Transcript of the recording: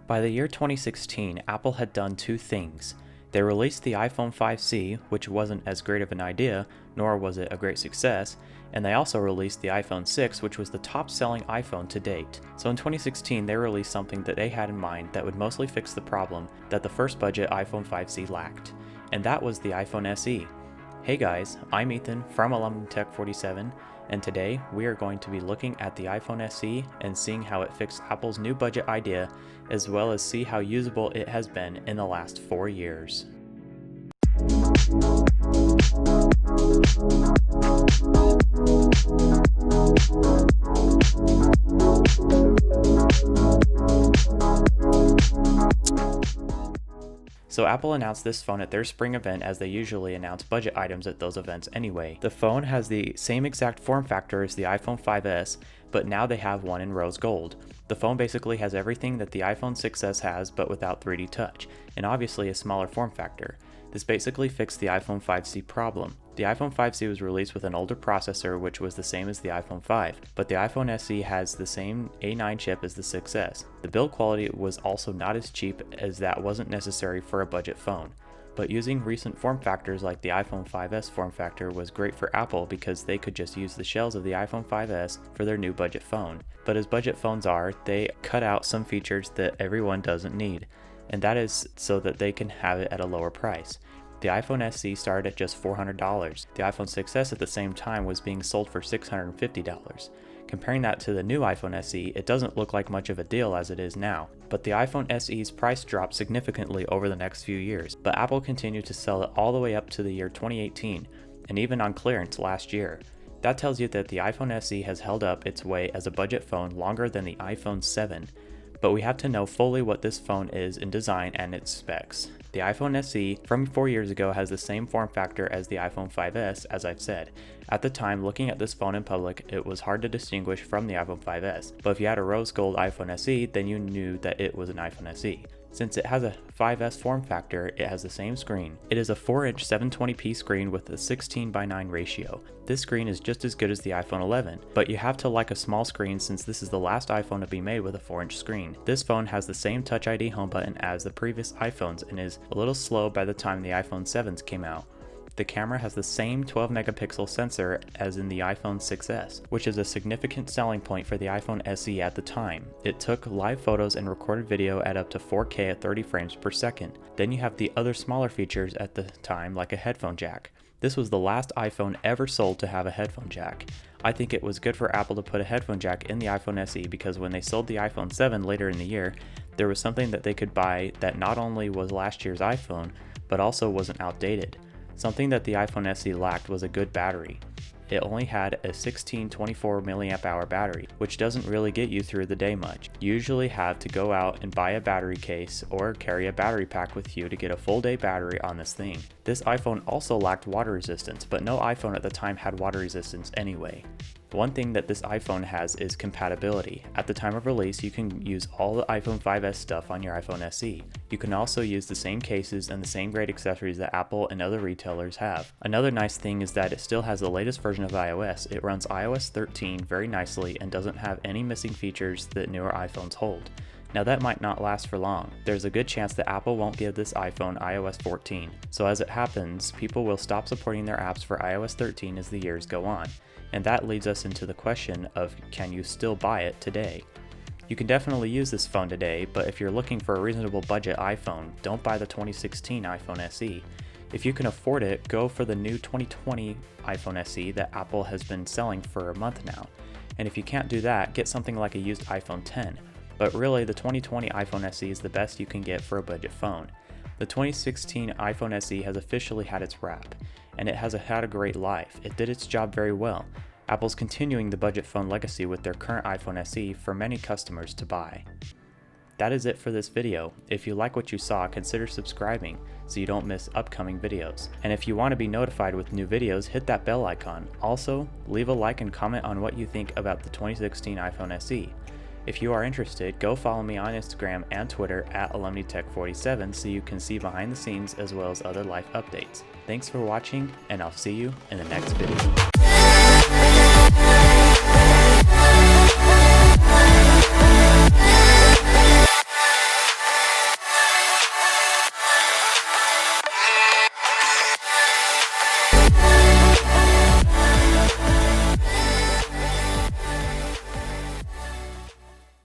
By the year 2016, Apple had done two things. They released the iPhone 5C, which wasn't as great of an idea, nor was it a great success, and they also released the iPhone 6, which was the top-selling iPhone to date. So in 2016, they released something that they had in mind that would mostly fix the problem that the first budget iPhone 5C lacked, and that was the iPhone SE. Hey guys, I'm Ethan from Alumni Tech 47, and today we are going to be looking at the iPhone SE and seeing how it fixed Apple's new budget idea, as well as see how usable it has been in the last 4 years. So Apple announced this phone at their spring event, as they usually announce budget items at those events anyway. The phone has the same exact form factor as the iPhone 5S, but now they have one in rose gold. The phone basically has everything that the iPhone 6S has, but without 3D touch, and obviously a smaller form factor. This basically fixed the iPhone 5C problem. The iPhone 5C was released with an older processor, which was the same as the iPhone 5, but the iPhone SE has the same A9 chip as the 6S. The build quality was also not as cheap, as that wasn't necessary for a budget phone. But using recent form factors like the iPhone 5S form factor was great for Apple, because they could just use the shells of the iPhone 5S for their new budget phone. But as budget phones are, they cut out some features that everyone doesn't need, and that is so that they can have it at a lower price. The iPhone SE started at just $400. The iPhone 6S at the same time was being sold for $650. Comparing that to the new iPhone SE, it doesn't look like much of a deal as it is now, but the iPhone SE's price dropped significantly over the next few years, but Apple continued to sell it all the way up to the year 2018, and even on clearance last year. That tells you that the iPhone SE has held up its way as a budget phone longer than the iPhone 7, but we have to know fully what this phone is in design and its specs. The iPhone SE from 4 years ago has the same form factor as the iPhone 5S, as I've said. At the time, looking at this phone in public, it was hard to distinguish from the iPhone 5S, but if you had a rose gold iPhone SE, then you knew that it was an iPhone SE. Since it has a 5S form factor, it has the same screen. It is a 4-inch 720p screen with a 16:9 ratio. This screen is just as good as the iPhone 11, but you have to like a small screen, since this is the last iPhone to be made with a 4-inch screen. This phone has the same Touch ID home button as the previous iPhones and is a little slow by the time the iPhone 7s came out. The camera has the same 12 megapixel sensor as in the iPhone 6S, which is a significant selling point for the iPhone SE at the time. It took live photos and recorded video at up to 4K at 30 frames per second. Then you have the other smaller features at the time, like a headphone jack. This was the last iPhone ever sold to have a headphone jack. I think it was good for Apple to put a headphone jack in the iPhone SE, because when they sold the iPhone 7 later in the year, there was something that they could buy that not only was last year's iPhone, but also wasn't outdated. Something that the iPhone SE lacked was a good battery. It only had a 1624 mAh battery, which doesn't really get you through the day much. You usually have to go out and buy a battery case or carry a battery pack with you to get a full day battery on this thing. This iPhone also lacked water resistance, but no iPhone at the time had water resistance anyway. One thing that this iPhone has is compatibility. At the time of release, you can use all the iPhone 5S stuff on your iPhone SE. You can also use the same cases and the same great accessories that Apple and other retailers have. Another nice thing is that it still has the latest version of iOS. It runs iOS 13 very nicely and doesn't have any missing features that newer iPhones hold. Now that might not last for long. There's a good chance that Apple won't give this iPhone iOS 14. So as it happens, people will stop supporting their apps for iOS 13 as the years go on. And that leads us into the question of, can you still buy it today? You can definitely use this phone today, but if you're looking for a reasonable budget iPhone, don't buy the 2016 iPhone SE. If you can afford it, go for the new 2020 iPhone SE that Apple has been selling for a month now. And if you can't do that, get something like a used iPhone 10. But really, the 2020 iPhone SE is the best you can get for a budget phone. The 2016 iPhone SE has officially had its wrap, and it has had a great life. It did its job very well. Apple's continuing the budget phone legacy with their current iPhone SE for many customers to buy. That is it for this video. If you like what you saw, consider subscribing so you don't miss upcoming videos. And if you want to be notified with new videos, hit that bell icon. Also, leave a like and comment on what you think about the 2016 iPhone SE. If you are interested, go follow me on Instagram and Twitter at AlumniTech47 so you can see behind the scenes as well as other life updates. Thanks for watching, and I'll see you in the next video.